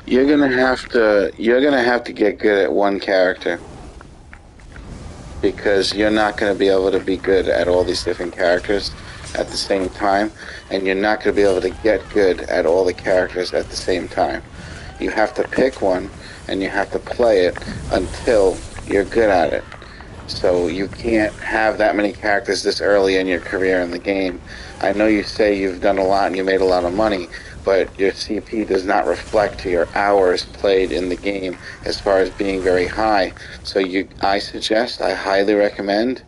You're gonna have to get good at one character because you're not gonna be able to be good at all these different characters at the same time, and you're not gonna be able to get good at all the characters at the same time. You have to pick one and you have to play it until you're good at it. So you can't have that many characters this early in your career in the game. I know you say you've done a lot and you made a lot of money, but your CP does not reflect your hours played in the game as far as being very high. So I highly recommend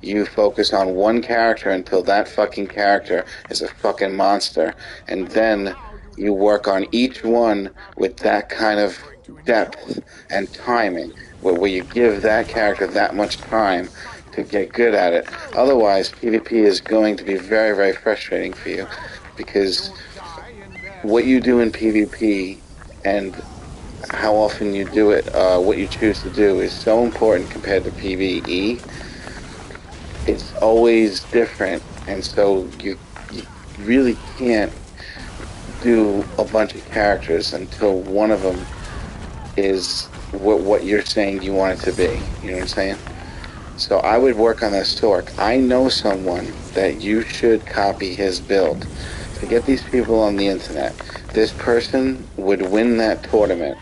you focus on one character until that fucking character is a fucking monster, and then you work on each one with that kind of depth and timing, where you give that character that much time to get good at it. Otherwise, PvP is going to be very, very frustrating for you, because what you do in PvP and how often you do it, what you choose to do, is so important compared to PvE. It's always different, and so you really can't do a bunch of characters until one of them is what you're saying you want it to be. You know what I'm saying? So I would work on this Torque. I know someone that you should copy his build. Forget these people on the internet. This person would win that tournament.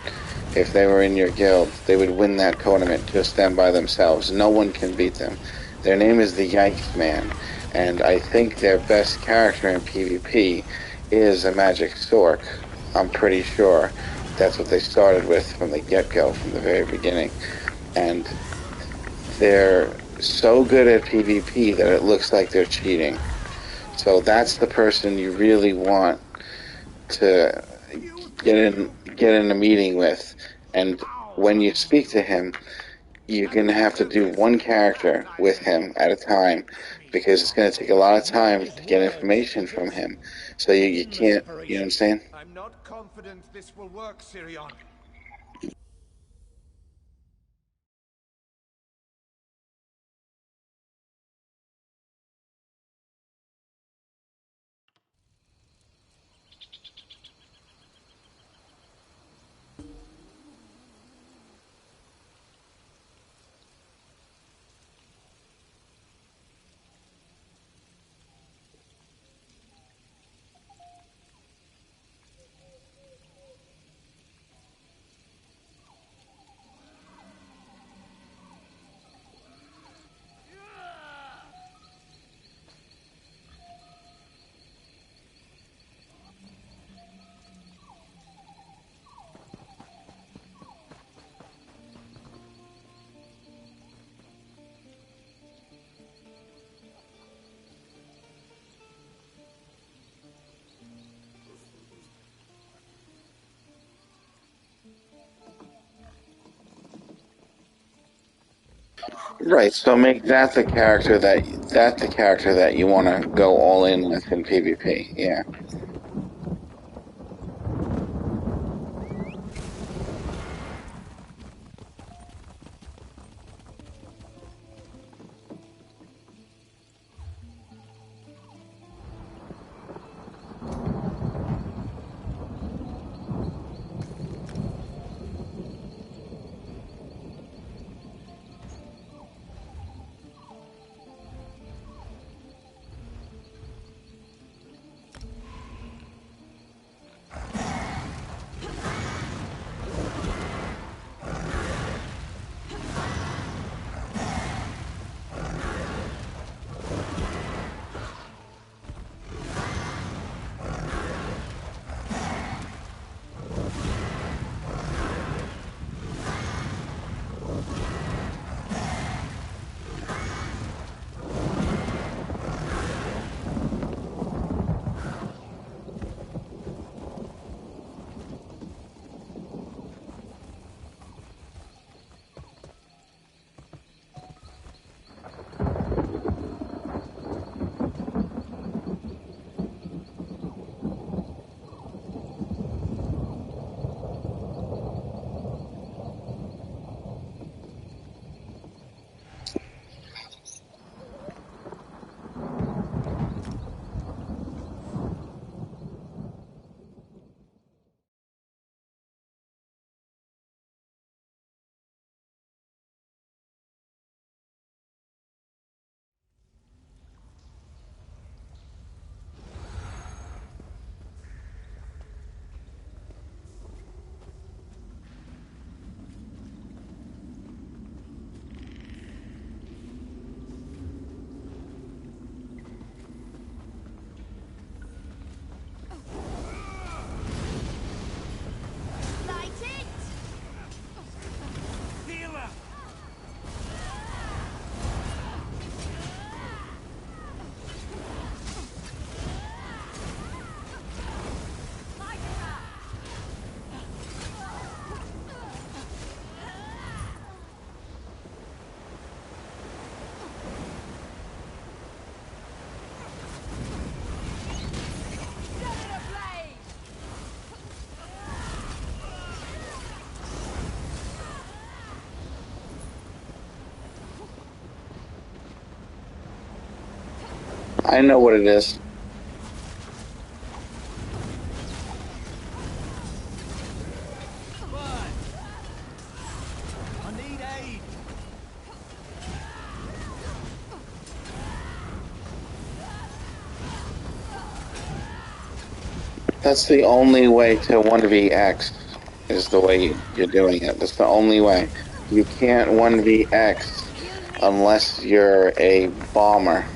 If they were in your guild, they would win that tournament just them by themselves. No one can beat them. Their name is the Yikes Man, and I think their best character in PvP is a Magic Stork. I'm pretty sure that's what they started with from the get-go, from the very beginning. And they're so good at PvP that it looks like they're cheating. So that's the person you really want to get in a meeting with. And when you speak to him, you're going to have to do one character with him at a time, because it's going to take a lot of time to get information from him. So you can't, you know what I'm saying? I'm not confident this will work, Sirion. Right. So make that the character that you want to go all in with in PvP. Yeah. I know what it is. I need aid. That's the only way to 1vX, is the way you're doing it. That's the only way. You can't 1vX unless you're a bomber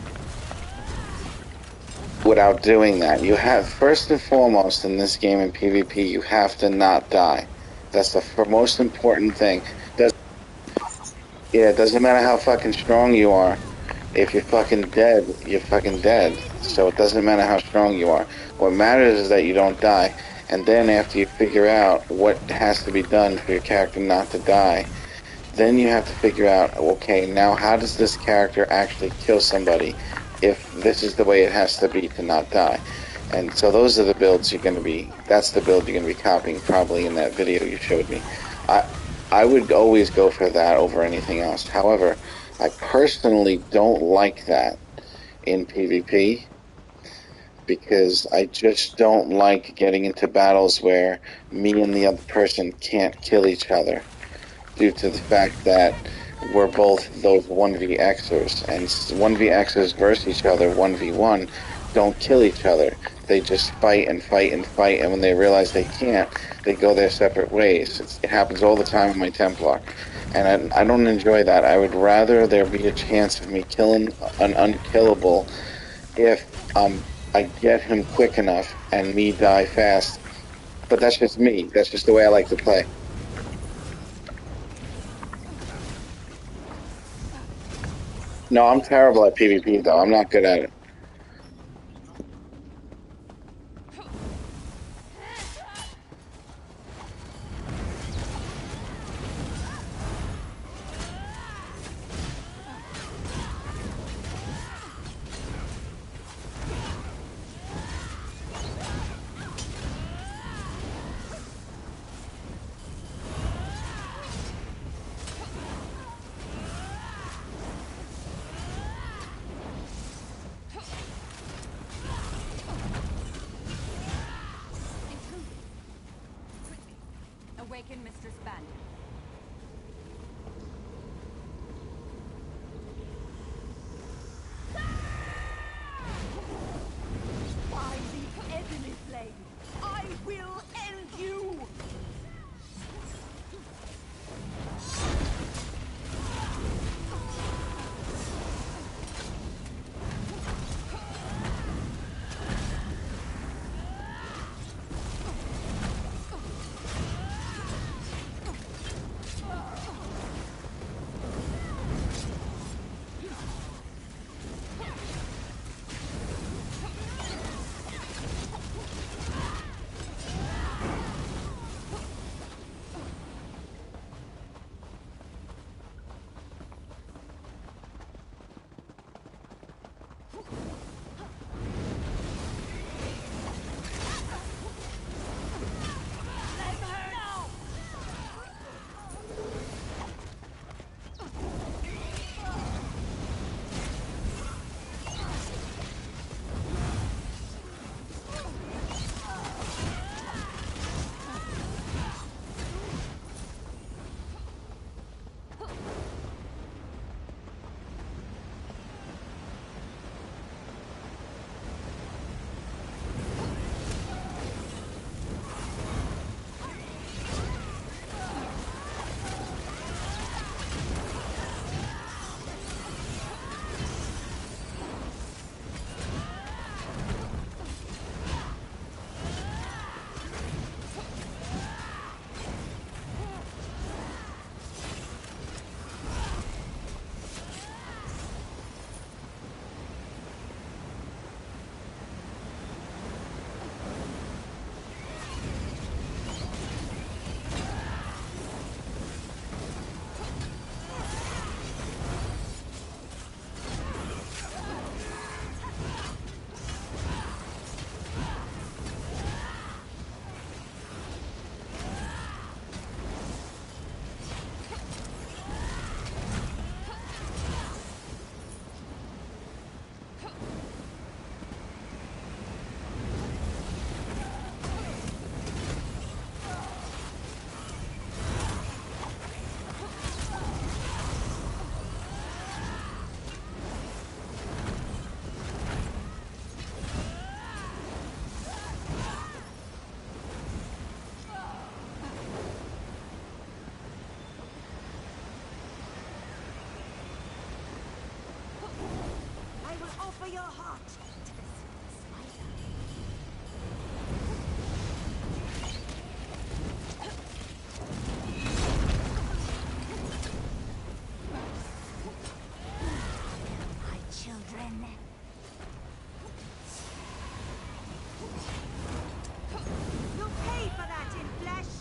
without doing that. You have, first and foremost in this game in PvP, you have to not die. That's the most important thing. It doesn't matter how fucking strong you are. If you're fucking dead, you're fucking dead. So it doesn't matter how strong you are. What matters is that you don't die. And then after you figure out what has to be done for your character not to die, then you have to figure out, okay, now how does this character actually kill somebody if this is the way it has to be to not die? And so those are the builds you're going to be, that's the build you're going to be copying probably in that video you showed me. I would always go for that over anything else. However, I personally don't like that in PvP because I just don't like getting into battles where me and the other person can't kill each other due to the fact that we're both those 1vXers, and 1vXers versus each other 1v1 don't kill each other. They just fight and fight and fight, and when they realize they can't, they go their separate ways. It happens all the time in my Templar, and I don't enjoy that. I would rather there be a chance of me killing an unkillable if I get him quick enough and me die fast. But that's just me. That's just the way I like to play. No, I'm terrible at PvP, though. I'm not good at it. Awaken Mistress Banyan. By the ebony flame, I will end you! Offer your heart to the spider. My children. You'll pay for that in flesh.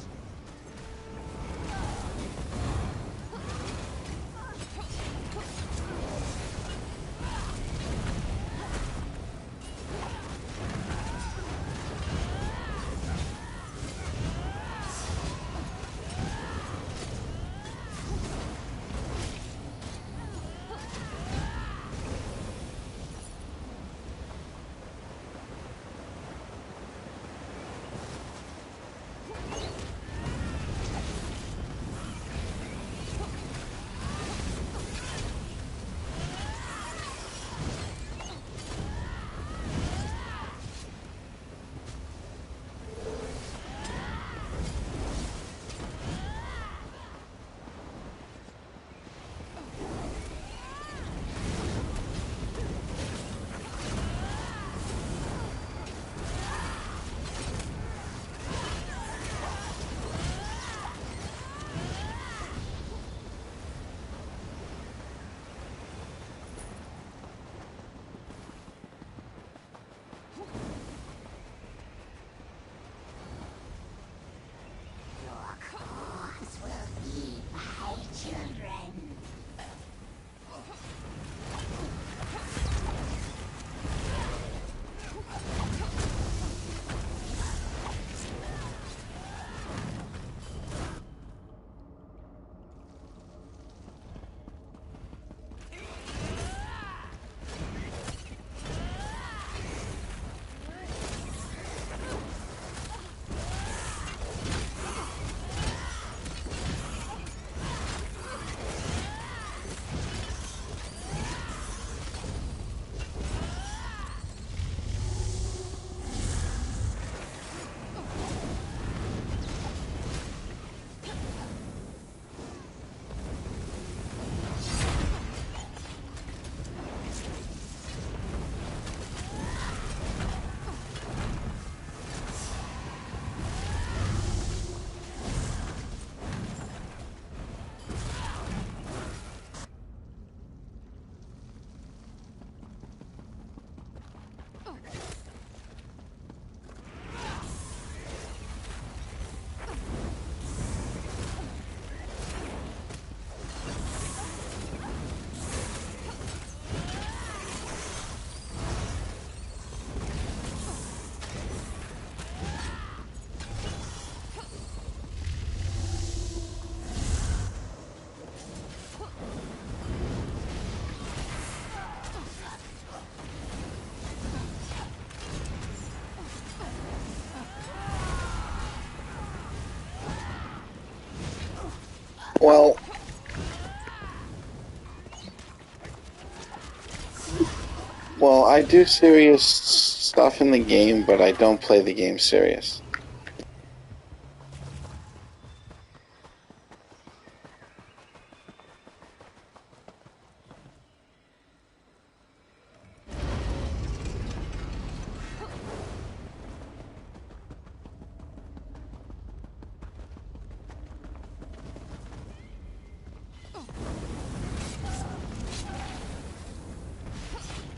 Well, I do serious stuff in the game, but I don't play the game serious.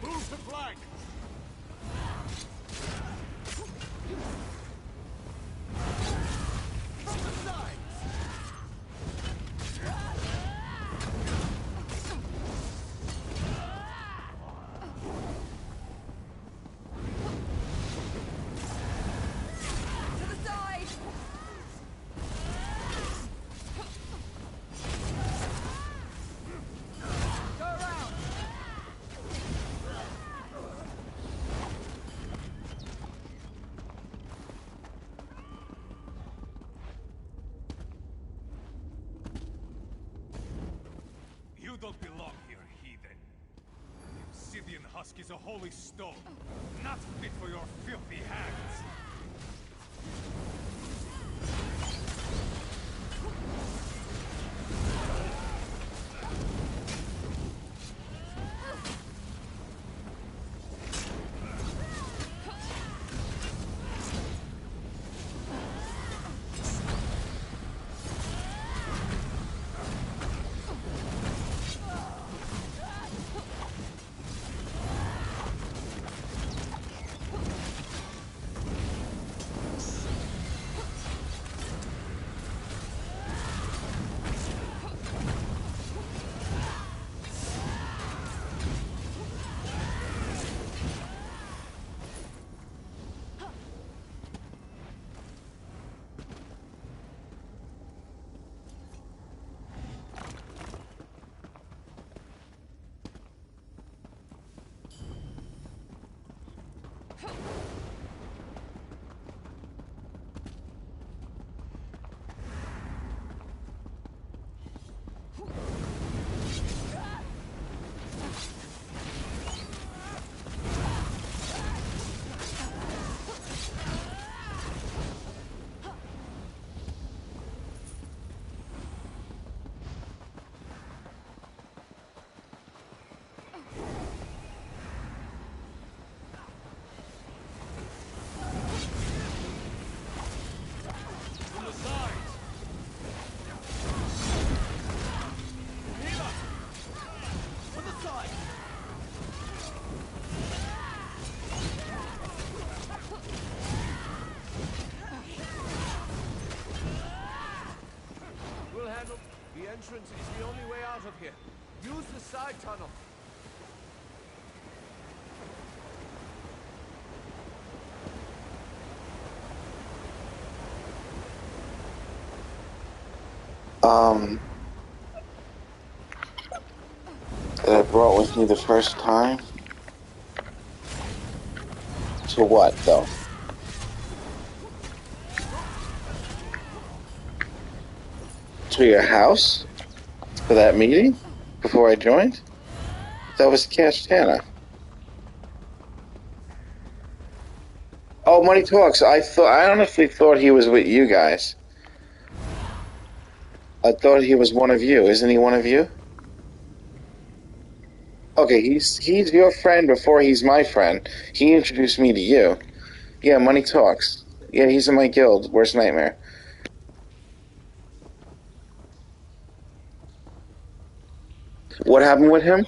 Move the flank! From the sides! To the side! Go around! You don't belong here, heathen. The obsidian husk is a holy stone, not fit for your filthy hands. Use the side tunnel. Um, that I brought with me the first time? To what, though? To your house? For that meeting? Before I joined? That was Castana. Oh, Money Talks. I honestly thought he was with you guys. I thought he was one of you. Isn't he one of you? Okay, he's your friend before he's my friend. He introduced me to you. Yeah, Money Talks. Yeah, he's in my guild. Worst Nightmare. What happened with him?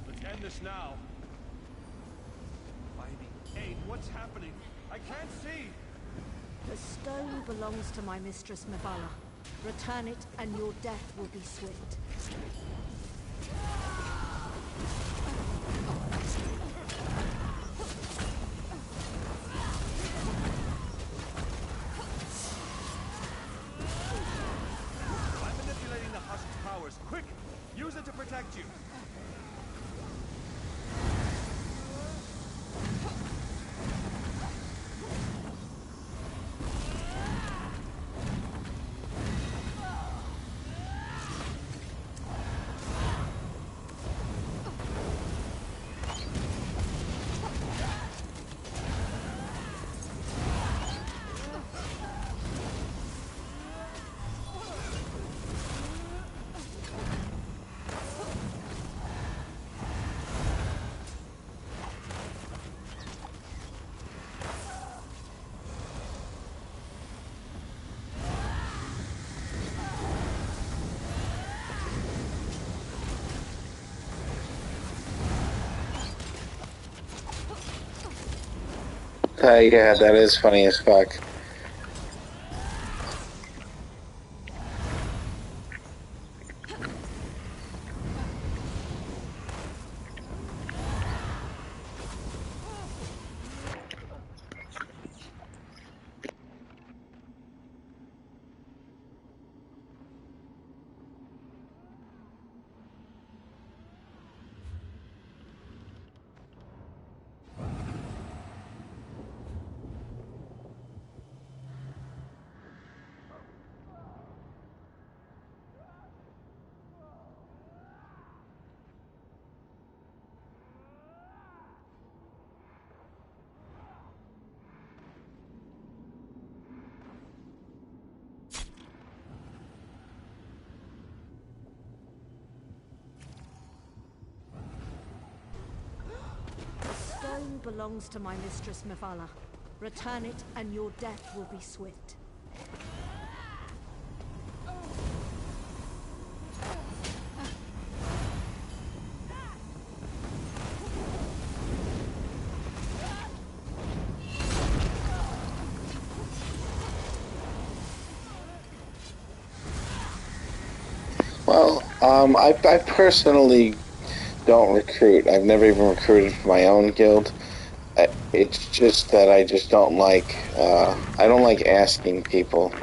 Let's end this now. By the aid, what's happening? I can't see! The stone belongs to my mistress Mavala. Return it, and your death will be swift. I'm manipulating the husk's powers. Quick! Use it to protect you! Yeah, that is funny as fuck. The stone belongs to my mistress Mavala. Return it, and your death will be swift. Well, I personally don't recruit. I've never even recruited for my own guild. It's just that I just don't like. I don't like asking people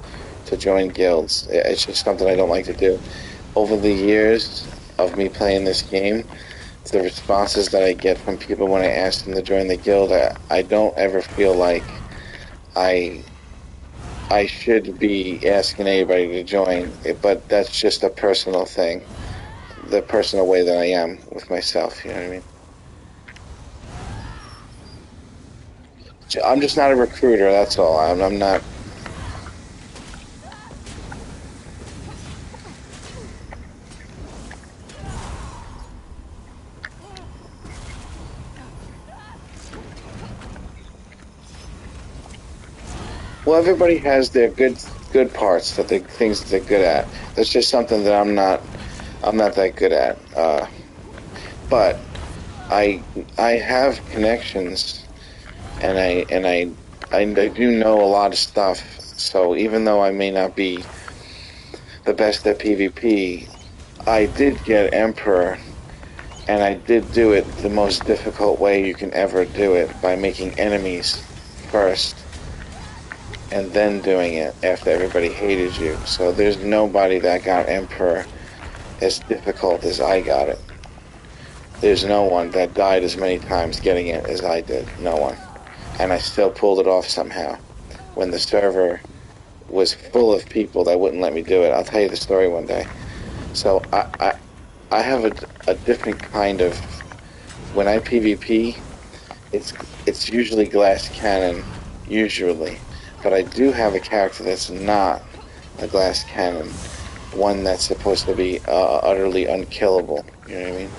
to join guilds. It's just something I don't like to do. Over the years of me playing this game, the responses that I get from people when I ask them to join the guild, I don't ever feel like I I should be asking anybody to join. But that's just a personal thing, the personal way that I am with myself. You know what I mean? I'm just not a recruiter. That's all. I'm not. Well, everybody has their good parts, that they things that they're good at. That's just something that I'm not that good at. But I I have connections, and I do know a lot of stuff. So even though I may not be the best at PvP, I did get Emperor, and I did do it the most difficult way you can ever do it, by making enemies first and then doing it after everybody hated you. So there's nobody that got Emperor as difficult as I got it. There's no one that died as many times getting it as I did. No one. And I still pulled it off somehow. When the server was full of people that wouldn't let me do it. I'll tell you the story one day. So I have a different kind of, when I PvP, it's it's usually glass cannon, usually. But I do have a character that's not a glass cannon, one that's supposed to be utterly unkillable. You know what I mean?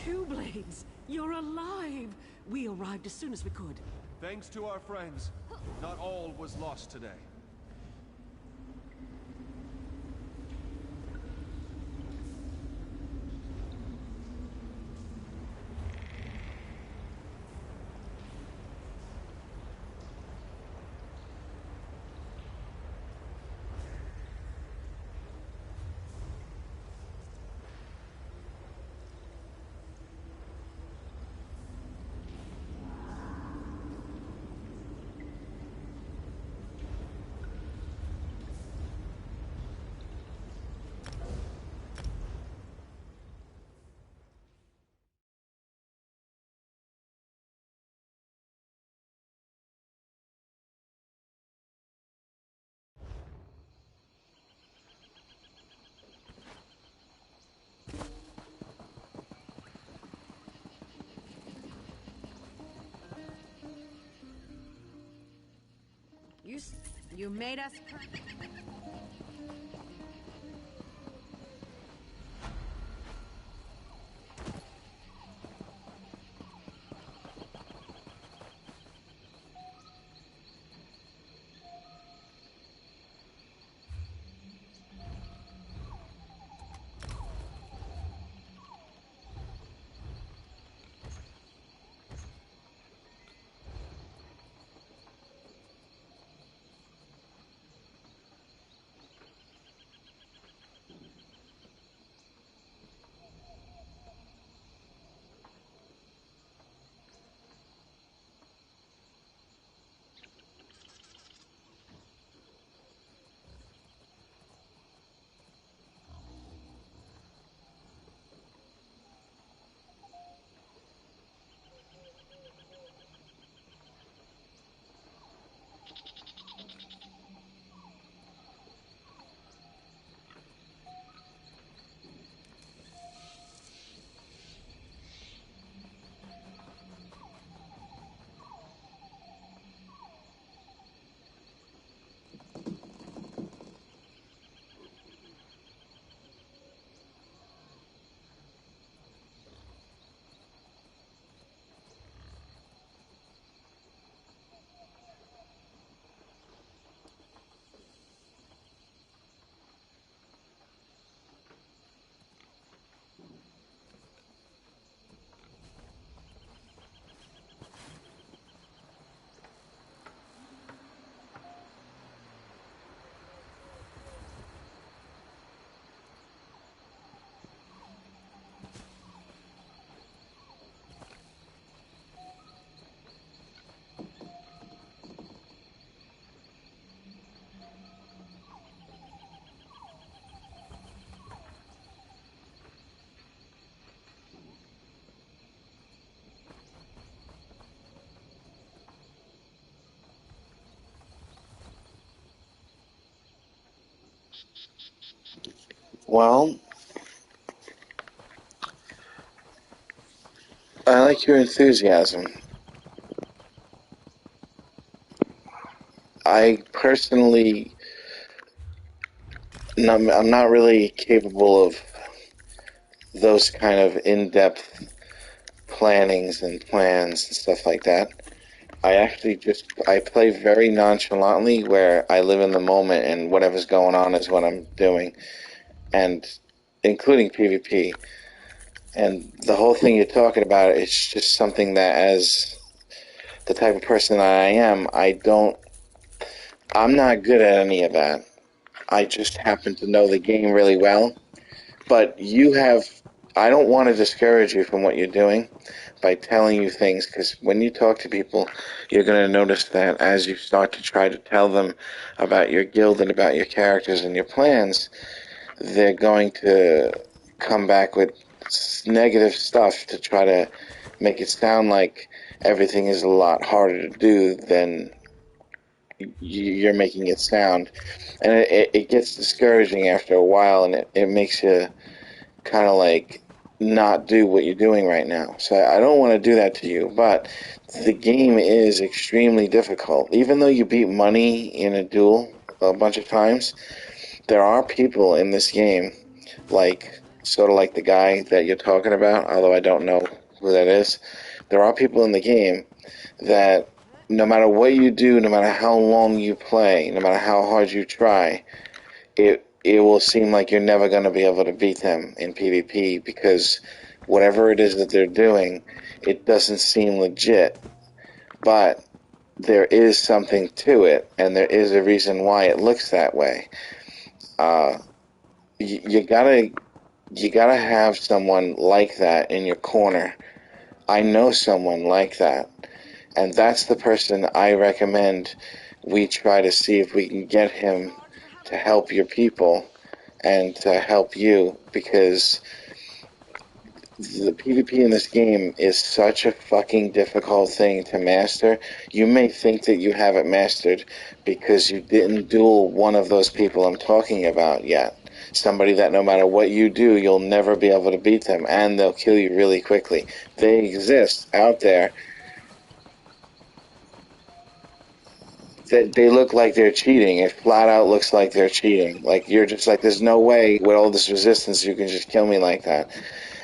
Two Blades, you're alive! We arrived as soon as we could. Thanks to our friends, not all was lost today. You made us... Well, I like your enthusiasm. I personally, I'm not really capable of those kind of in-depth plannings and plans and stuff like that. I play very nonchalantly where I live in the moment and whatever's going on is what I'm doing, and including PvP. And the whole thing you're talking about is just something that, as the type of person that I am, I'm not good at any of that. I just happen to know the game really well. But I don't want to discourage you from what you're doing by telling you things, because when you talk to people, you're going to notice that as you start to try to tell them about your guild and about your characters and your plans, they're going to come back with negative stuff to try to make it sound like everything is a lot harder to do than you're making it sound. And it gets discouraging after a while, and it makes you kind of like not do what you're doing right now. So I don't want to do that to you, but the game is extremely difficult. Even though you beat money in a duel a bunch of times, there are people in this game, like sort of like the guy that you're talking about, although I don't know who that is. There are people in the game that no matter what you do, no matter how long you play, no matter how hard you try, it will seem like you're never going to be able to beat them in PvP because whatever it is that they're doing, it doesn't seem legit. But there is something to it, and there is a reason why it looks that way. Uh, you gotta have someone like that in your corner. I know someone like that, and that's the person I recommend we try to see if we can get him to help your people and to help you, because the PvP in this game is such a fucking difficult thing to master. You may think that you have it mastered because you didn't duel one of those people I'm talking about yet. Somebody that no matter what you do, you'll never be able to beat them, and they'll kill you really quickly. They exist out there. They look like they're cheating. It flat out looks like they're cheating. Like, you're just like, there's no way with all this resistance you can just kill me like that.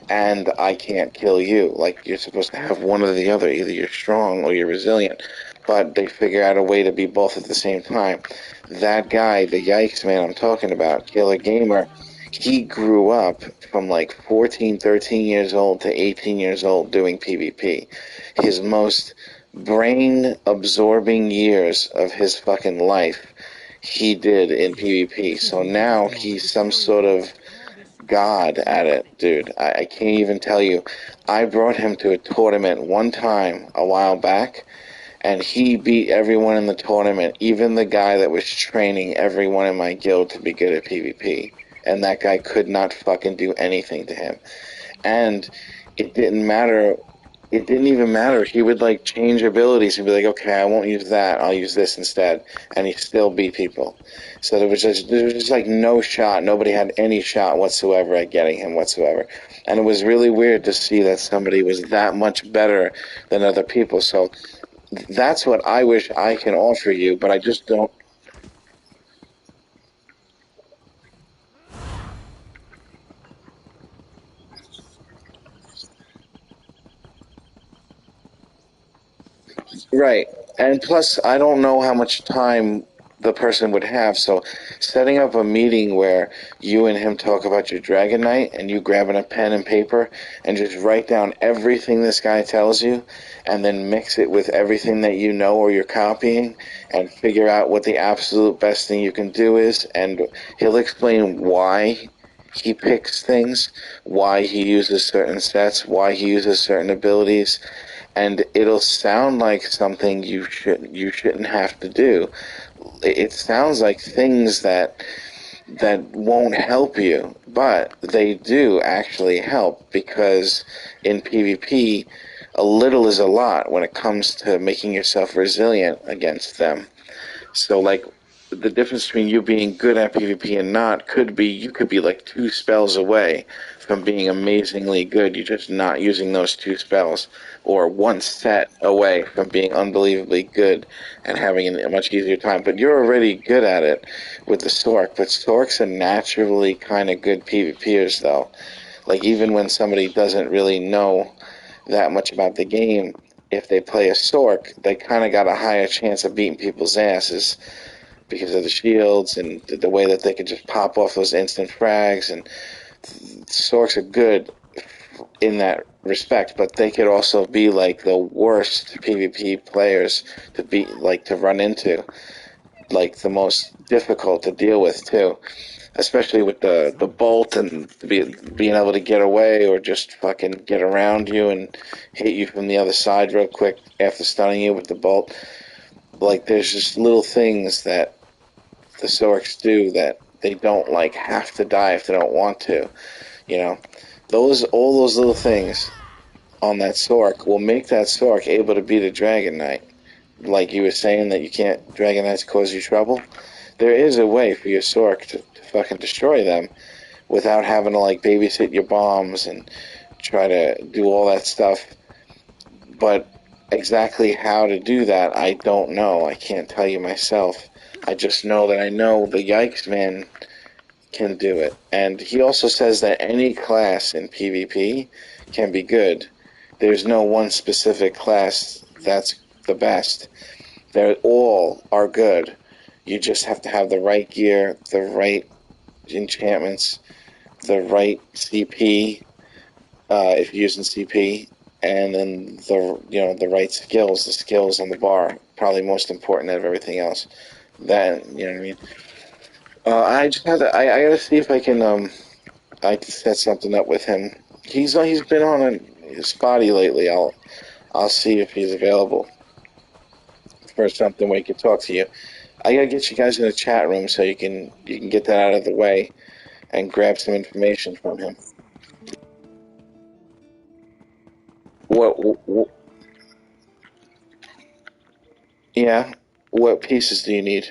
And I can't kill you. Like, you're supposed to have one or the other. Either you're strong or you're resilient. But they figure out a way to be both at the same time. That guy, the Yikes man I'm talking about, Killer Gamer, he grew up from like 14, 13 years old to 18 years old doing PvP. His most brain-absorbing years of his fucking life he did in PvP. So now he's some sort of god at it, dude. I can't even tell you. I brought him to a tournament one time a while back, and he beat everyone in the tournament, even the guy that was training everyone in my guild to be good at PvP. And that guy could not fucking do anything to him. And it didn't matter. It didn't even matter. He would like change abilities and be like, okay, I won't use that. I'll use this instead. And he still beat people. So there was just like no shot. Nobody had any shot whatsoever at getting him whatsoever. And it was really weird to see that somebody was that much better than other people. So that's what I wish I can offer you, but I just don't. Right. And plus, I don't know how much time the person would have. So, setting up a meeting where you and him talk about your Dragon Knight and you grabbing a pen and paper and just write down everything this guy tells you and then mix it with everything that you know or you're copying and figure out what the absolute best thing you can do is. And he'll explain why he picks things, why he uses certain sets, why he uses certain abilities, and it'll sound like something you shouldn't have to do. It sounds like things that won't help you, but they do actually help because in PvP, a little is a lot when it comes to making yourself resilient against them. So, like, the difference between you being good at PvP and not could be you could be like two spells away from being amazingly good. You're just not using those two spells, or one set away from being unbelievably good and having a much easier time. But you're already good at it with the Sork. But Sorks are naturally kind of good PvPers, though. Like, even when somebody doesn't really know that much about the game, if they play a Sork, they kind of got a higher chance of beating people's asses because of the shields and the way that they can just pop off those instant frags. And Sorks are good in that respect, but they could also be like the worst PvP players to be like to run into, like the most difficult to deal with too, especially with the bolt and being able to get away or just fucking get around you and hit you from the other side real quick after stunning you with the bolt. Like, there's just little things that the Sorks do that they don't like have to die if they don't want to. You know, all those little things on that Sork will make that Sork able to beat a Dragon Knight. Like you were saying that you can't Dragon Knights cause you trouble. There is a way for your Sork to fucking destroy them without having to like babysit your bombs and try to do all that stuff. But exactly how to do that, I don't know. I can't tell you myself. I just know that I know the Yikes man, can do it. And he also says that any class in PvP can be good. There's no one specific class that's the best. They all are good. You just have to have the right gear, the right enchantments, the right CP, if you're using CP, and then the right skills, the skills on the bar, probably most important out of everything else. That you know what I mean. I just have to. I gotta see if I can set something up with him. He's been on a spotty lately. I'll see if he's available for something where he can talk to you. I gotta get you guys in a chat room so you can get that out of the way and grab some information from him. What yeah. What pieces do you need?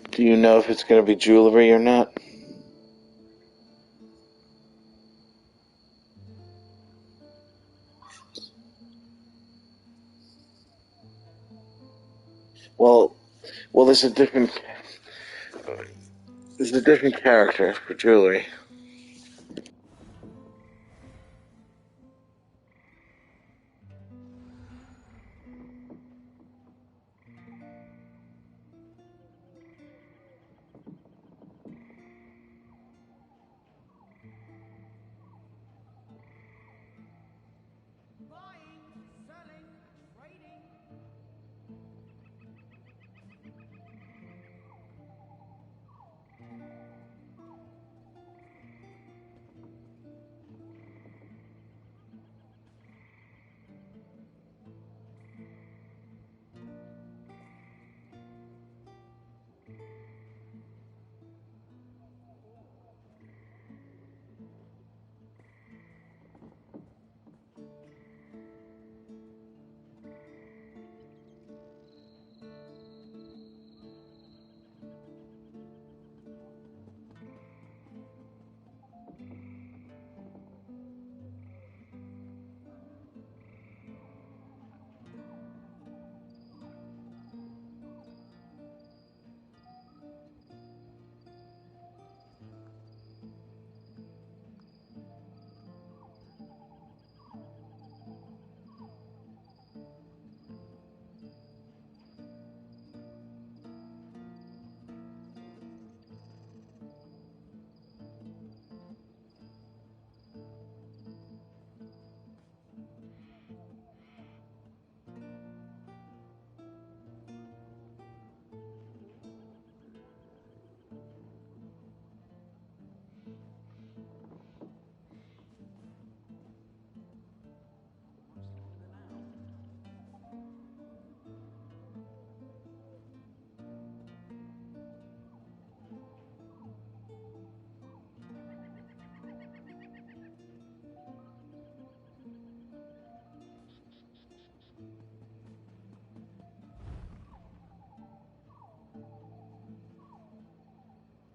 Do you know if it's gonna be jewelry or not? Well, well, there's a different character for jewelry.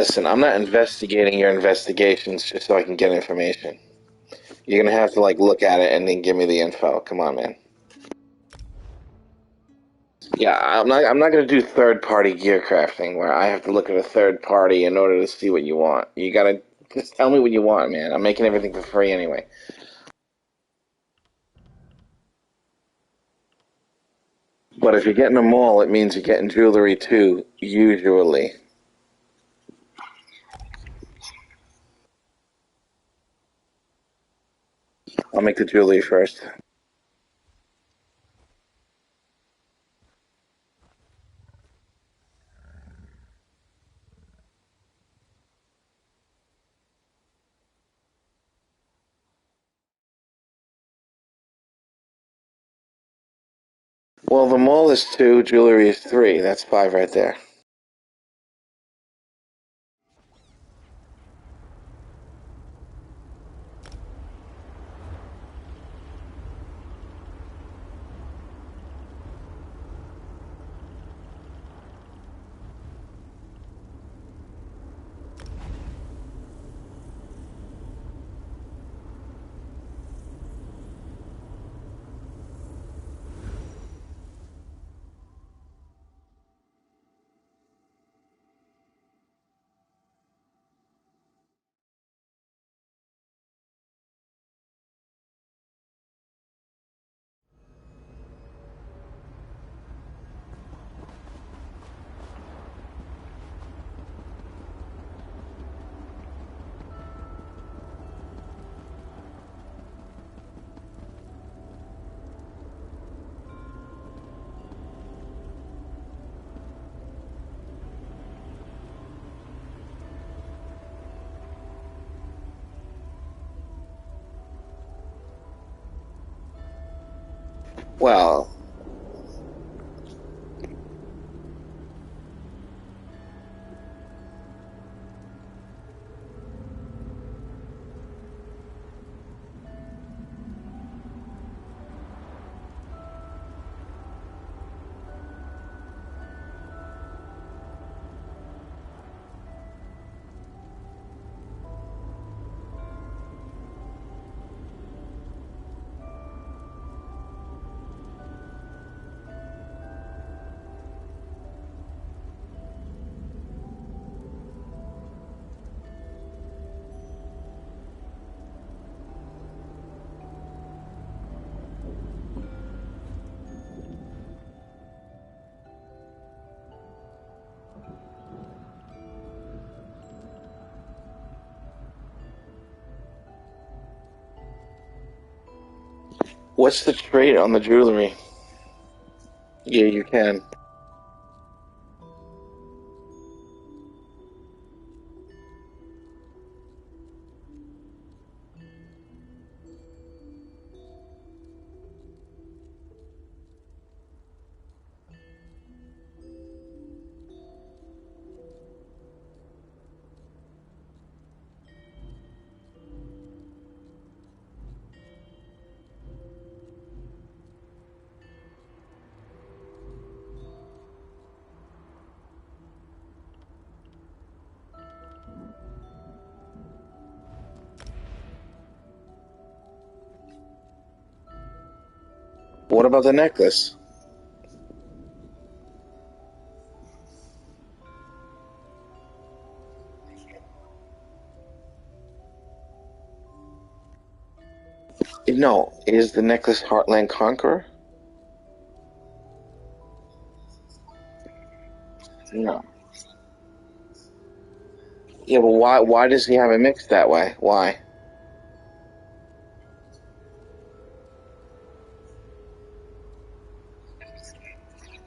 Listen, I'm not investigating your investigations just so I can get information. You're gonna have to like look at it and then give me the info. Come on, man. Yeah, I'm not gonna do third party gear crafting where I have to look at a third party in order to see what you want. You gotta just tell me what you want, man. I'm making everything for free anyway. But if you're getting them all, it means you're getting jewelry too, usually. I'll make the jewelry first. Well, the mall is two, jewelry is three. That's five right there. Well, what's the trait on the jewelry? Yeah, you can. What about the necklace? No, is the necklace Heartland Conqueror? No. Yeah, but why does he have it mixed that way? Why?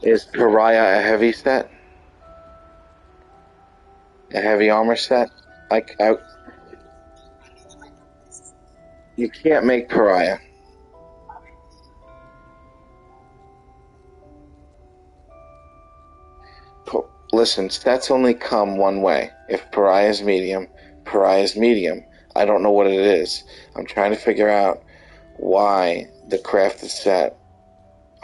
Is Pariah a heavy set? A heavy armor set? I you can't make Pariah. Listen, sets only come one way. If Pariah is medium, Pariah is medium. I don't know what it is. I'm trying to figure out why the crafted set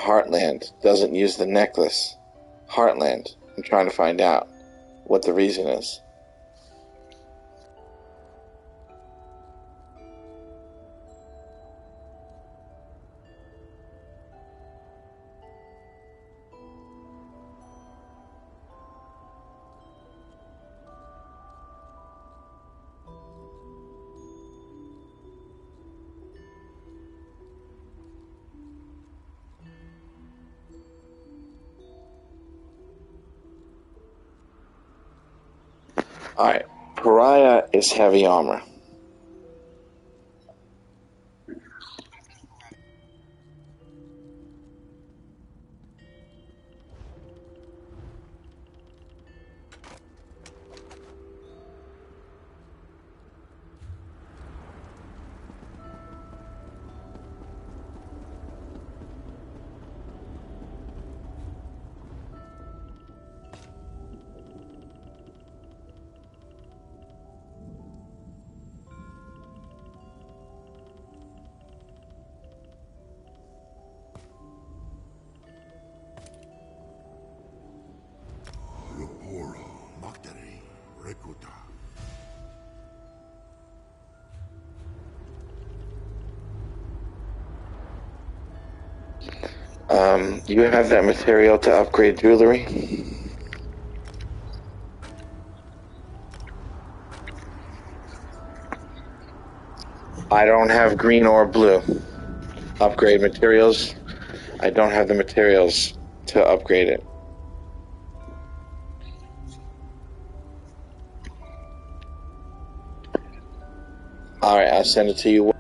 Heartland doesn't use the necklace Heartland. I'm trying to find out what the reason is. Alright, Pariah is heavy armor. You have that material to upgrade jewelry? I don't have green or blue. Upgrade materials? I don't have the materials to upgrade it. Alright, I'll send it to you.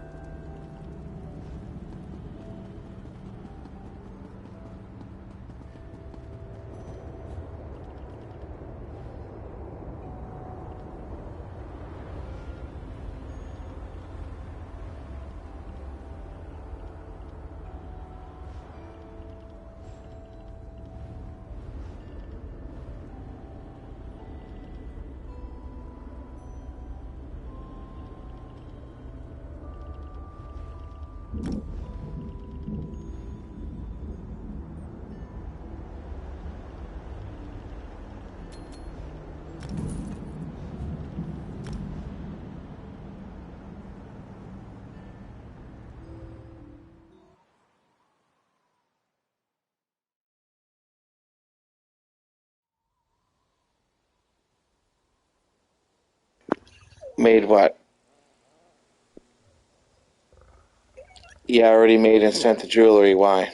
Made what? Yeah, I already made and sent the jewelry. Why?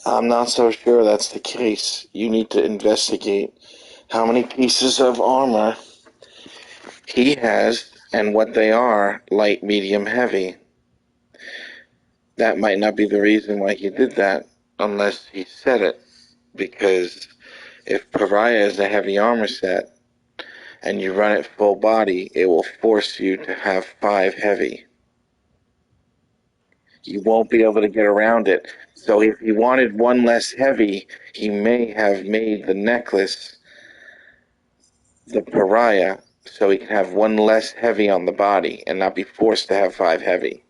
I'm not so sure that's the case. You need to investigate how many pieces of armor he has and what they are, light, medium, heavy. That might not be the reason why he did that, unless he said it. Because if Pariah is a heavy armor set and you run it full body, it will force you to have 5 heavy. You won't be able to get around it. So if he wanted one less heavy, he may have made the necklace the Pariah so he can have one less heavy on the body and not be forced to have 5 heavy.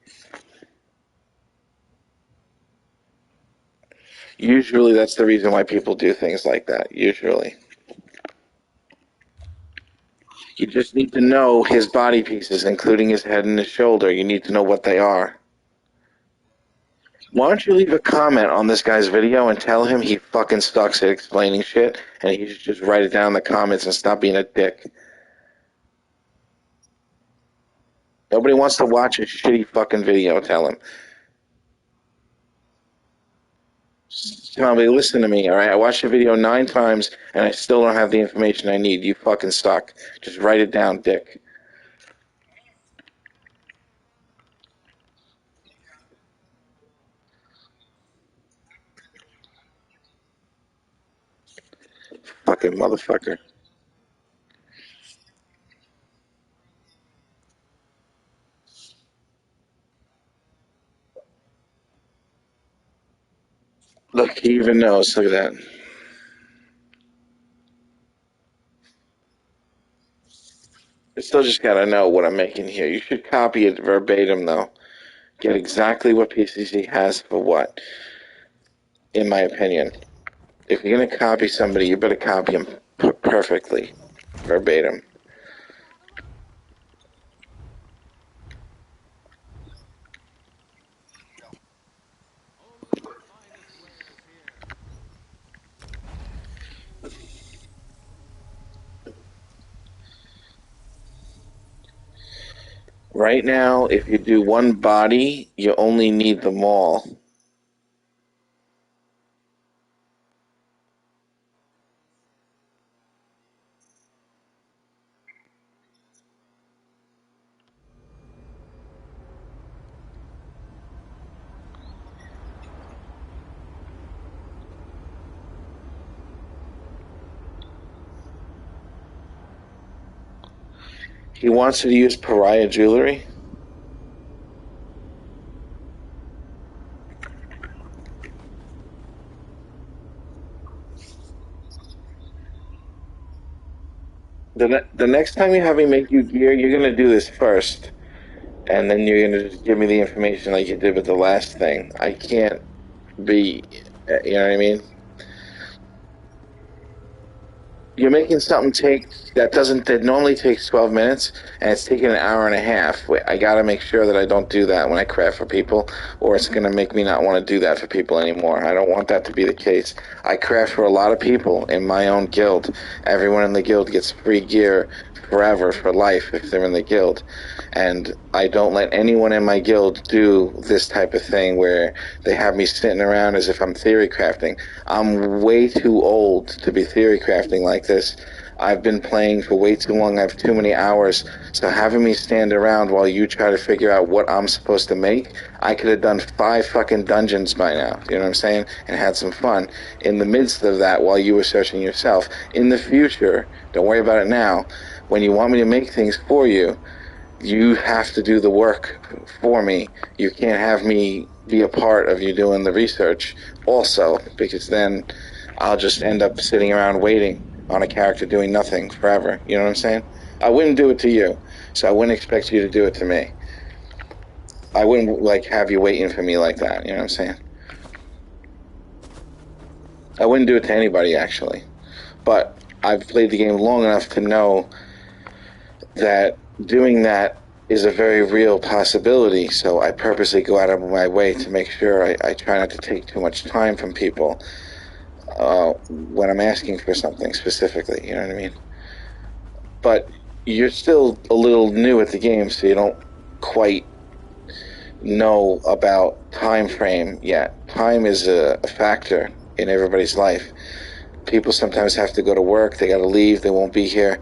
Usually that's the reason why people do things like that, usually. You just need to know his body pieces, including his head and his shoulder. You need to know what they are. Why don't you leave a comment on this guy's video and tell him he fucking sucks at explaining shit and he should just write it down in the comments and stop being a dick. Nobody wants to watch a shitty fucking video, tell him. Tell me, listen to me, alright? I watched the video 9 times and I still don't have the information I need. You fucking suck. Just write it down, dick. Fucking motherfucker. Look, he even knows. Look at that. I still just gotta know what I'm making here. You should copy it verbatim, though. Get exactly what pieces he has for what, in my opinion. If you're gonna copy somebody, you better copy him perfectly, verbatim. Right now, if you do one body, you only need the maul. He wants you to use Pariah jewelry. The next time you have me make you gear, you're gonna do this first, and then you're gonna just give me the information like you did with the last thing. I can't be, you know what I mean? You're making something that normally takes 12 minutes, and it's taking an hour and a half. I gotta make sure that I don't do that when I craft for people, or it's gonna make me not want to do that for people anymore. I don't want that to be the case. I craft for a lot of people in my own guild. Everyone in the guild gets free gear forever, for life, if they're in the guild. And I don't let anyone in my guild do this type of thing where they have me sitting around as if I'm theory crafting. I'm way too old to be theory crafting like this. I've been playing for way too long. I have too many hours. So having me stand around while you try to figure out what I'm supposed to make, I could have done 5 fucking dungeons by now. You know what I'm saying? And had some fun in the midst of that while you were searching yourself. In the future, don't worry about it now. When you want me to make things for you, you have to do the work for me. You can't have me be a part of you doing the research also, because then I'll just end up sitting around waiting on a character doing nothing forever. You know what I'm saying? I wouldn't do it to you, so I wouldn't expect you to do it to me. I wouldn't like have you waiting for me like that. You know what I'm saying? I wouldn't do it to anybody, actually. But I've played the game long enough to know that doing that is a very real possibility, so I purposely go out of my way to make sure I try not to take too much time from people when I'm asking for something specifically, you know what I mean? But you're still a little new at the game, so you don't quite know about time frame yet. Time is a factor in everybody's life. People sometimes have to go to work, they gotta leave, they won't be here.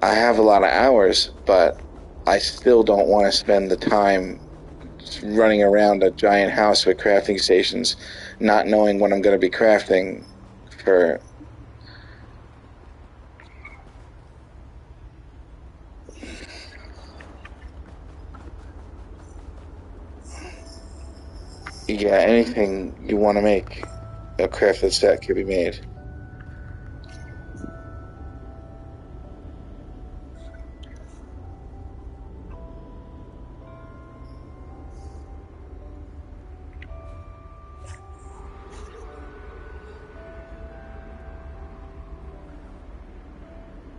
I have a lot of hours, but I still don't want to spend the time running around a giant house with crafting stations, not knowing what I'm going to be crafting for. Yeah, anything you want to make a crafted set could be made.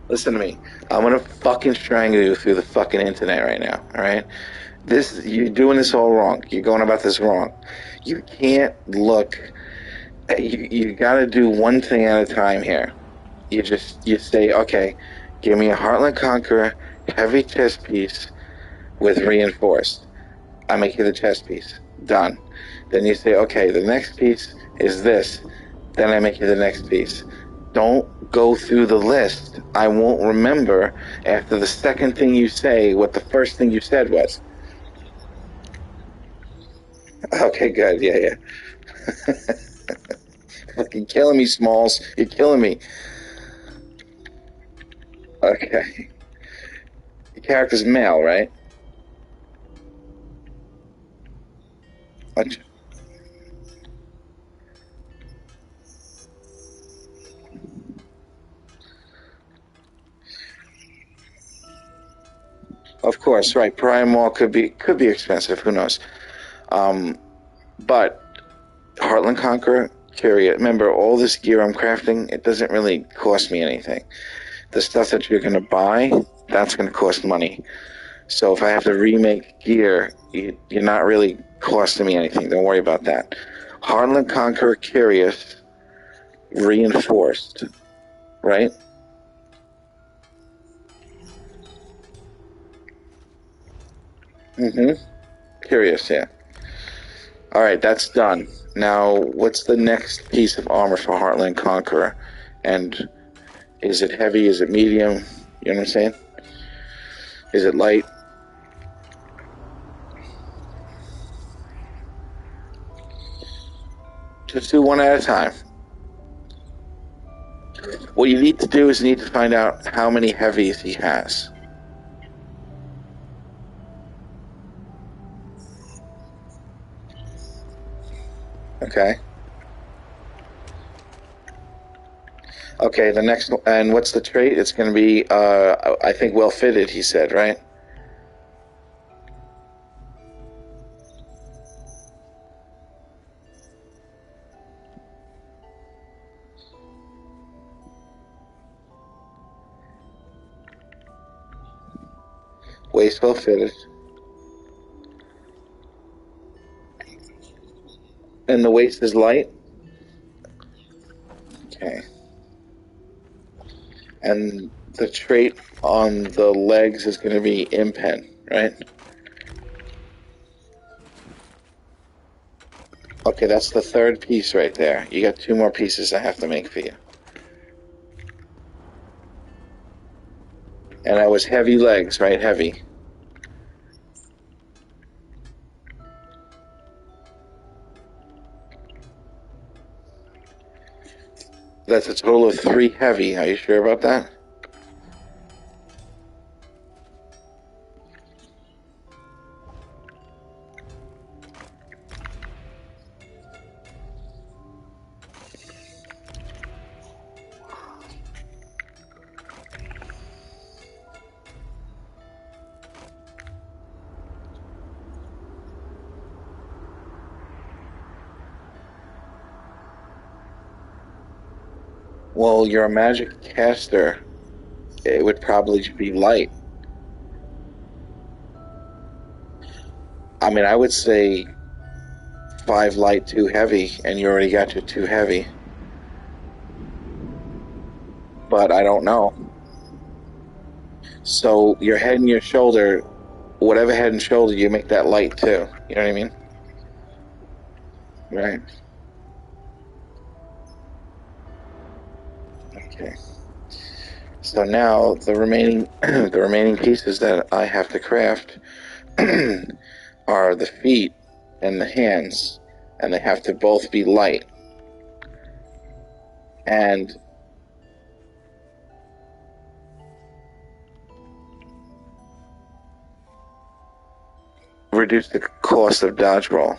Listen to me. I'm gonna fucking strangle you through the fucking internet right now, alright? You're doing this all wrong. You're going about this wrong. You can't look. You gotta do one thing at a time here. You say, okay, give me a Heartland Conqueror heavy chest piece with reinforced. I make you the chest piece. Done. Then you say, okay, the next piece is this. Then I make you the next piece. Don't go through the list. I won't remember after the second thing you say what the first thing you said was. Okay, good. Yeah, yeah. Fucking killing me, Smalls. You're killing me. Okay. The character's male, right? Of course, right. Primal could be expensive. Who knows? But Heartland Conqueror, Chariot. Remember, all this gear I'm crafting, it doesn't really cost me anything. The stuff that you're going to buy, that's going to cost money. So if I have to remake gear, you're not really costing me anything. Don't worry about that. Heartland Conqueror, Curious, reinforced, right? Mm-hmm. Curious, yeah. All right, that's done. Now, what's the next piece of armor for Heartland Conqueror? And is it heavy? Is it medium? You know what I'm saying? Is it light? Just do one at a time. What you need to do is you need to find out how many heavies he has. Okay. Okay, the next, and what's the trait? It's going to be, I think, well fitted, he said, right? Waist well fitted. And the waist is light? Okay. And the trait on the legs is going to be impen, right? Okay, that's the third piece right there. You got two more pieces I have to make for you. And that was heavy legs, right? Heavy. That's a total of 3 heavy. Are you sure about that? Well, you're a magic caster. It would probably be light. I mean, I would say 5 light, 2 heavy, and you already got your 2 heavy. But I don't know. So your head and your shoulder, whatever head and shoulder, you make that light too. You know what I mean? Right. Okay. So now the remaining the remaining pieces that I have to craft are the feet and the hands, and they have to both be light. And reduce the cost of dodge roll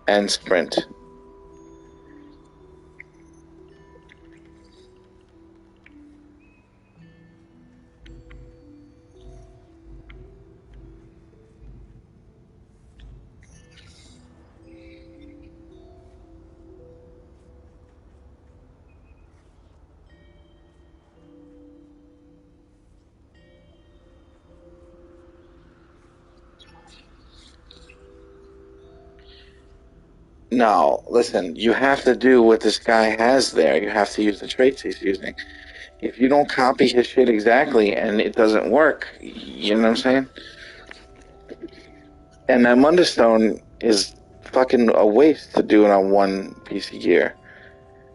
and sprint. No, listen, you have to do what this guy has there. You have to use the traits he's using. If you don't copy his shit exactly and it doesn't work, you know what I'm saying? And that Wonderstone is fucking a waste to do it on 1 piece of gear.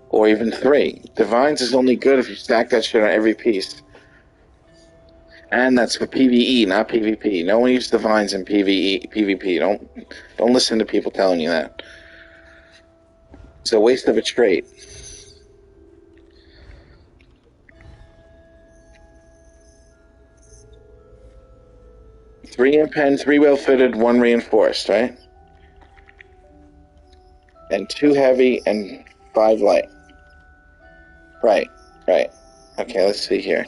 Or even 3. Divines is only good if you stack that shit on every piece. And that's for PvE, not PvP. No one uses Divines in PvP. Don't listen to people telling you that. It's a waste of a trait. Three in pen, 3 well fitted, 1 reinforced, right? And 2 heavy and 5 light. Right. Okay, let's see here.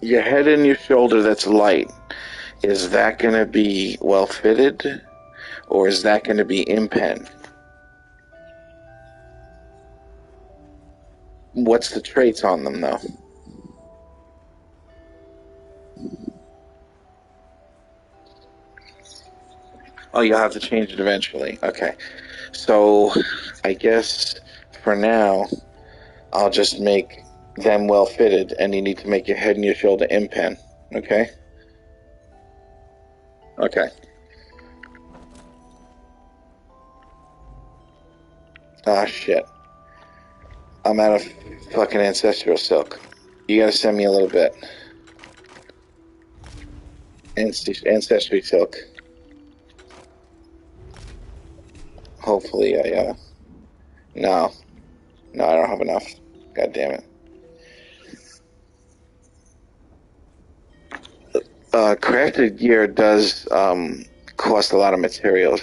Your head and your shoulder that's light, is that going to be well fitted, or is that going to be in pen? What's the traits on them, though? Oh, you'll have to change it eventually. Okay. So, I guess for now, I'll just make them well fitted, and you need to make your head and your shoulder in pen. Okay? Okay. Ah, shit. I'm out of fucking ancestral silk. You gotta send me a little bit. Ancestry silk. Hopefully, No, I don't have enough. God damn it. Crafted gear does cost a lot of materials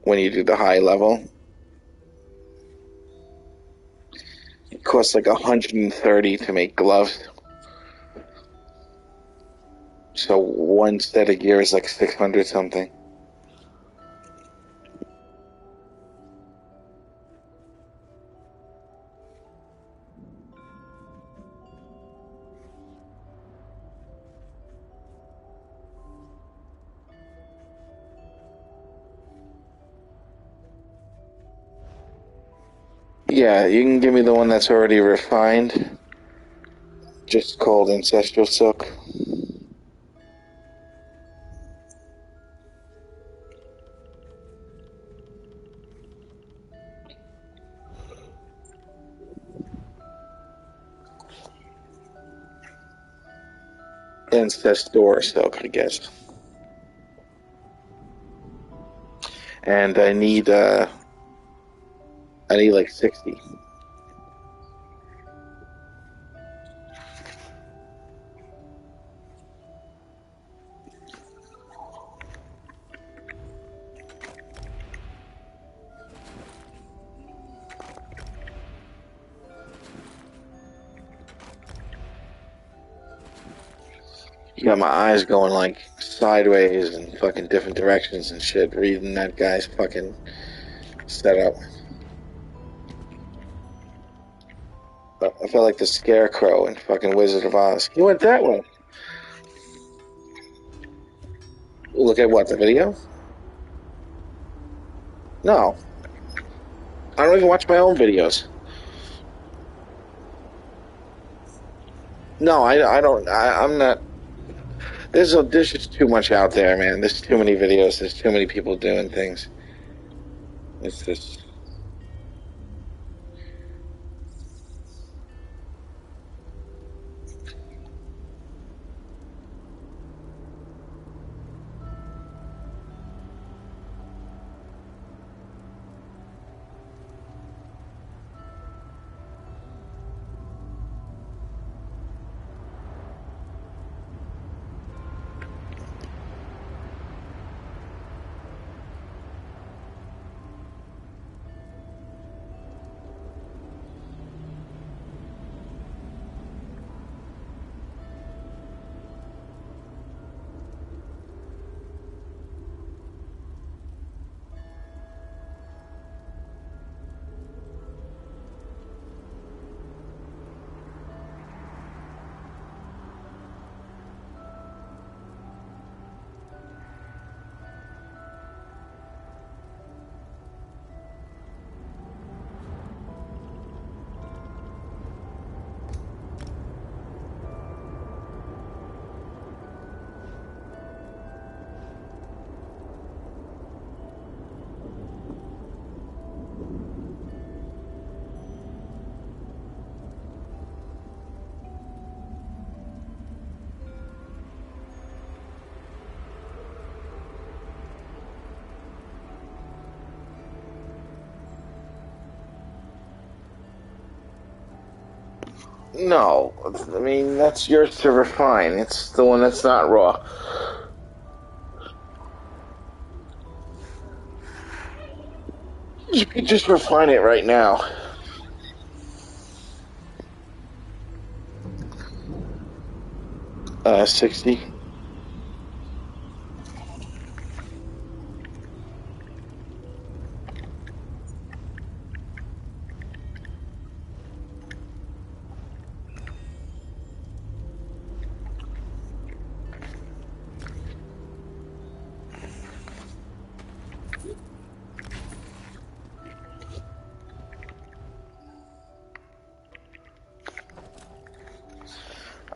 when you do the high level. It costs like 130 to make gloves. So 1 set of gear is like 600 something. Yeah, you can give me the one that's already refined. Just called Ancestral Silk. Ancestor Silk, I guess. And I need like 60. You got my eyes going like sideways and fucking different directions and shit, reading that guy's fucking setup. felt like the Scarecrow in fucking Wizard of Oz. He went that way. Look at what, the video? No. I don't even watch my own videos. No, I don't. I'm not. There's just too much out there, man. There's too many videos. There's too many people doing things. It's just. No, I mean that's yours to refine. It's the one that's not raw. You could just refine it right now. 60.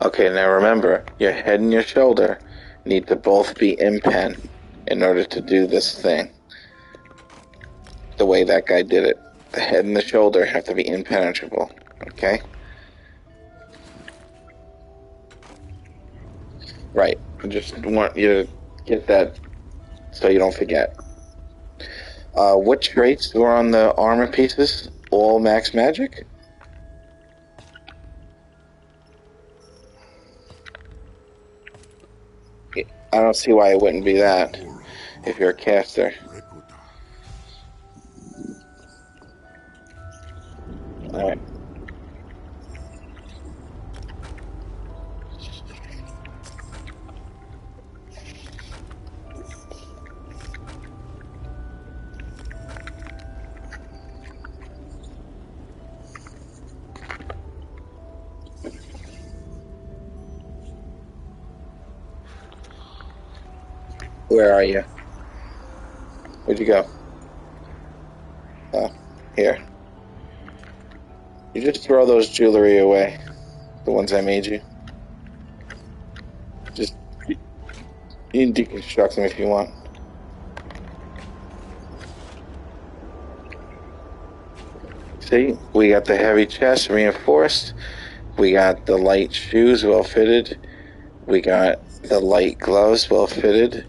Okay, now remember, your head and your shoulder need to both be in pen in order to do this thing. The way that guy did it. The head and the shoulder have to be impenetrable. Okay? Right. I just want you to get that so you don't forget. What traits were on the armor pieces? All max magic? I don't see why it wouldn't be that if you're a caster. Alright. Where are you? Where'd you go? Oh, here. You just throw those jewelry away. The ones I made you. Just, you can deconstruct them if you want. See, we got the heavy chest reinforced. We got the light shoes well fitted. We got the light gloves well fitted.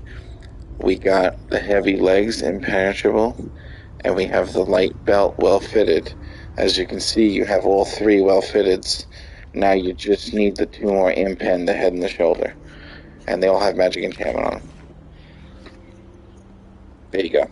We got the heavy legs impenetrable. And we have the light belt well fitted. As you can see, you have all three well fitteds. Now you just need the two more impen, the head and the shoulder. And they all have magic enchantment on them. There you go.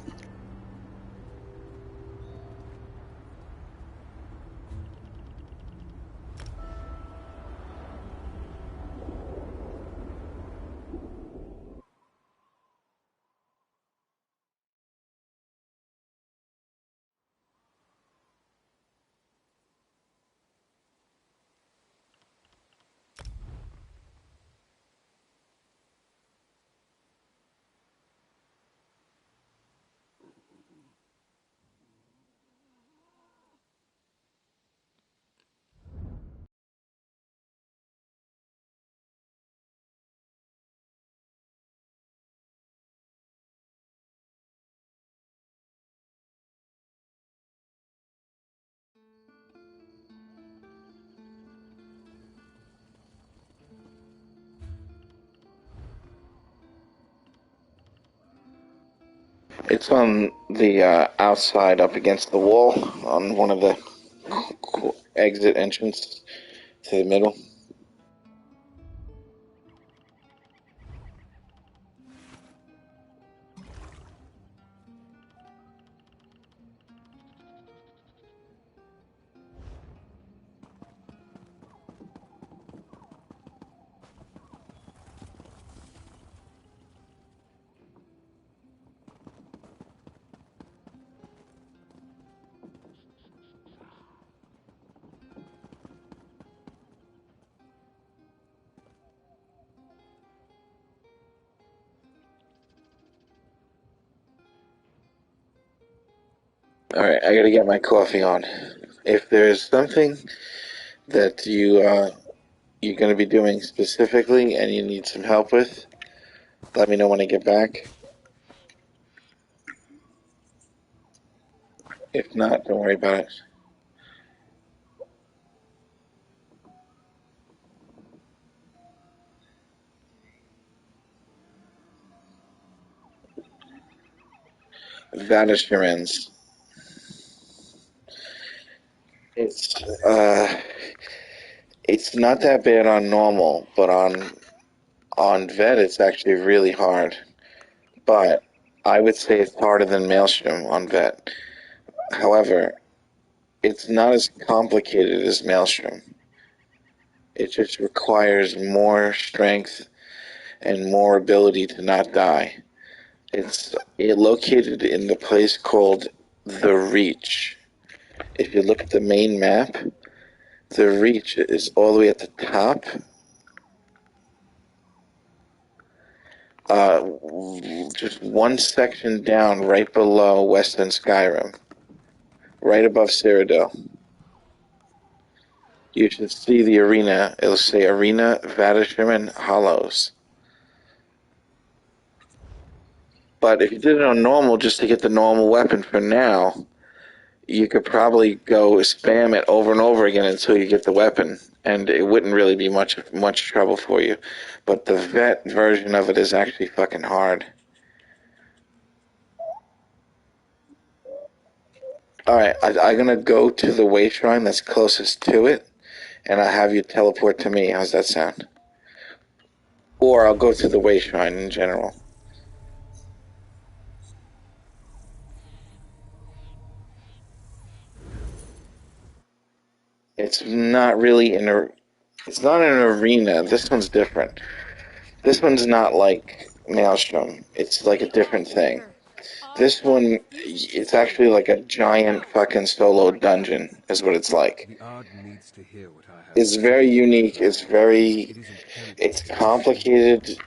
It's on the outside up against the wall on one of the exit entrance to the middle. Alright, I gotta get my coffee on. If there's something that you're gonna be doing specifically and you need some help with, let me know when I get back. If not, don't worry about it. Vanishments. It's it's not that bad on normal, but on vet it's actually really hard. But I would say it's harder than Maelstrom on vet. However, it's not as complicated as Maelstrom. It just requires more strength and more ability to not die. It's located in the place called the Reach. If you look at the main map, the Reach is all the way at the top. Just one section down, right below Western Skyrim, right above Cyrodiil. You should see the arena. It'll say Arena Vadisherman Hollows. But if you did it on normal, just to get the normal weapon for now, you could probably go spam it over and over again until you get the weapon, and it wouldn't really be much trouble for you. But the vet version of it is actually fucking hard. Alright, I'm gonna go to the way shrine that's closest to it, and I'll have you teleport to me. How's that sound? Or I'll go to the way shrine in general. It's not really it's not an arena. This one's different. This one's not like Maelstrom. It's like a different thing. This one, it's actually like a giant fucking solo dungeon, is what it's like. It's very unique. It's complicated.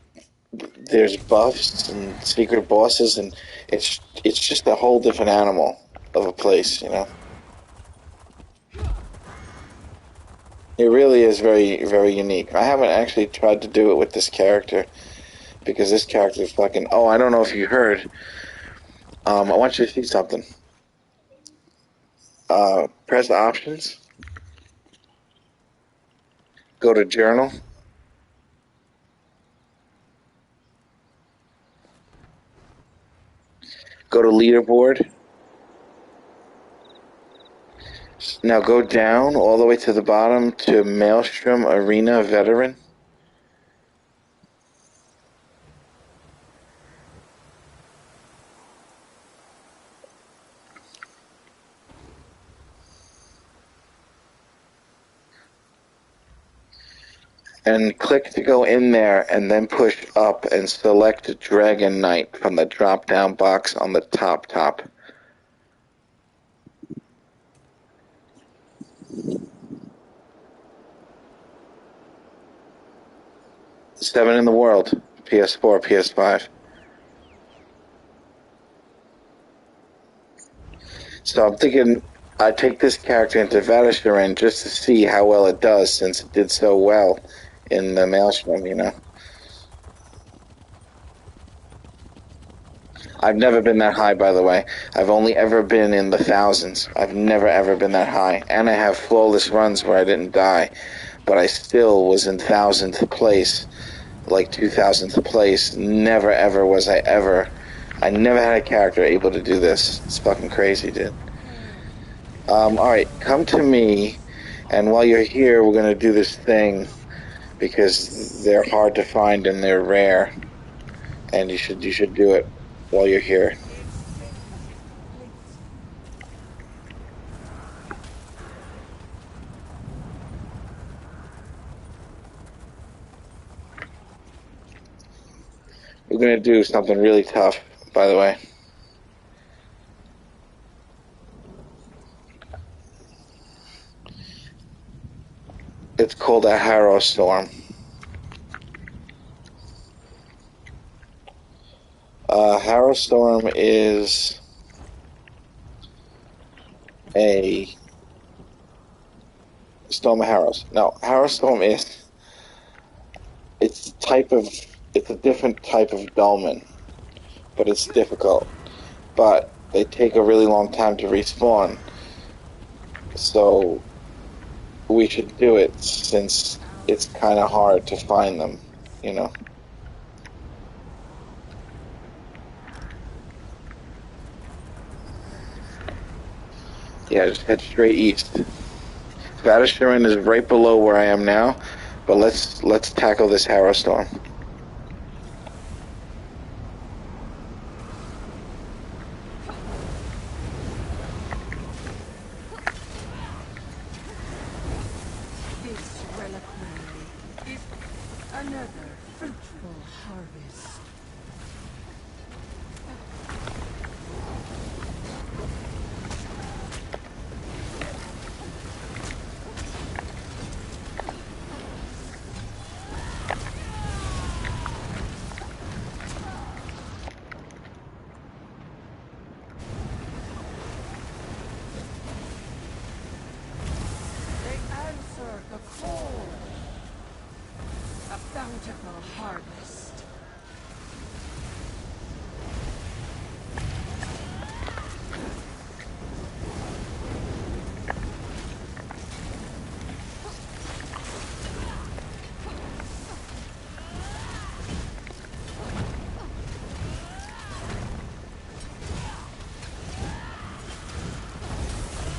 There's buffs and secret bosses, and it's just a whole different animal of a place, you know. It really is very, very unique. I haven't actually tried to do it with this character because this character is fucking. Oh, I don't know if you heard. I want you to see something. Press options. Go to journal. Go to leaderboard. Now go down all the way to the bottom to Maelstrom Arena Veteran. And click to go in there and then push up and select Dragon Knight from the drop down box on the top. 7 in the world. PS4, PS5. So I'm thinking I'd take this character into Vadisharan just to see how well it does since it did so well in the Maelstrom, you know. I've never been that high, by the way. I've only ever been in the thousands. I've never ever been that high. And I have flawless runs where I didn't die. But I still was in 1000th place, like 2000th place. Never ever was I ever I never had a character able to do this. It's fucking crazy, dude. Alright, come to me, and while you're here, we're gonna do this thing, because they're hard to find and they're rare, and you should do it while you're here. We're gonna do something really tough, by the way. It's called a Harrow Storm. Harrow Storm is a Storm of Harrows. No, Harrow Storm is it's a different type of dolmen, but it's difficult. But they take a really long time to respawn, so we should do it since it's kind of hard to find them, you know. Yeah, just head straight east. Vadashirin is right below where I am now, but let's tackle this Harrow Storm. This reliquary is another fruitful harvest. The call. A bountiful harvest.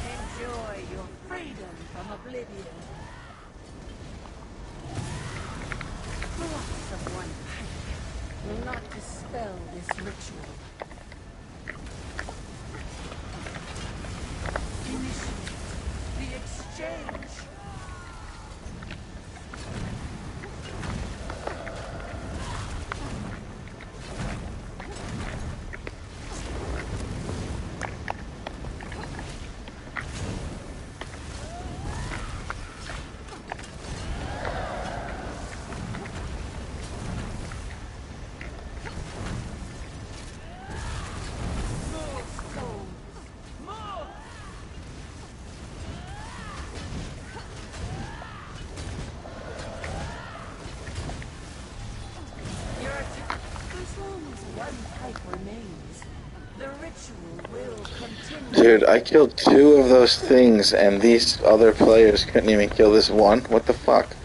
Enjoy your freedom from oblivion. Drops of one pipe will not dispel this ritual. Initiate the exchange. Dude, I killed 2 of those things, and these other players couldn't even kill this one? What the fuck?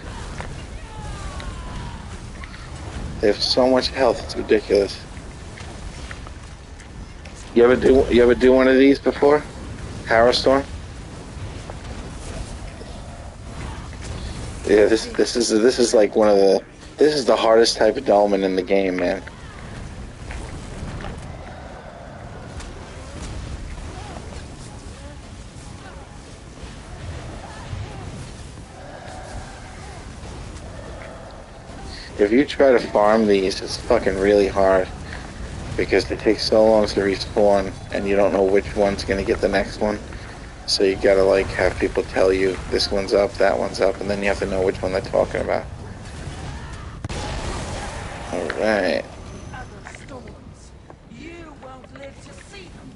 They have so much health, it's ridiculous. You ever do one of these before? Harrow Storm? Yeah, this is like this is the hardest type of dolmen in the game, man. If you try to farm these, it's fucking really hard because they take so long to respawn and you don't know which one's gonna get the next one. So you gotta like have people tell you this one's up, that one's up, and then you have to know which one they're talking about. Alright. Other storms. You won't live to see them.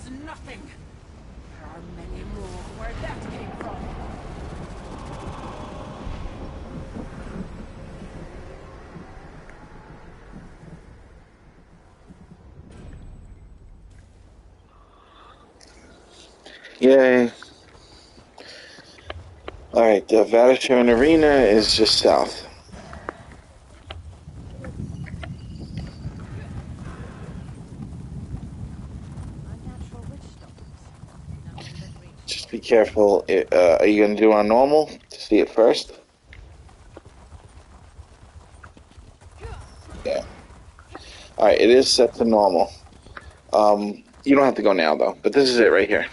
That's nothing. There are many more where that came from. Yay. Alright, the Vadishan Arena is just south. Unnatural witch doctors. None but reach. Just be careful. Are you going to do it on normal to see it first? Yeah. Alright, it is set to normal. You don't have to go now, though. But this is it right here.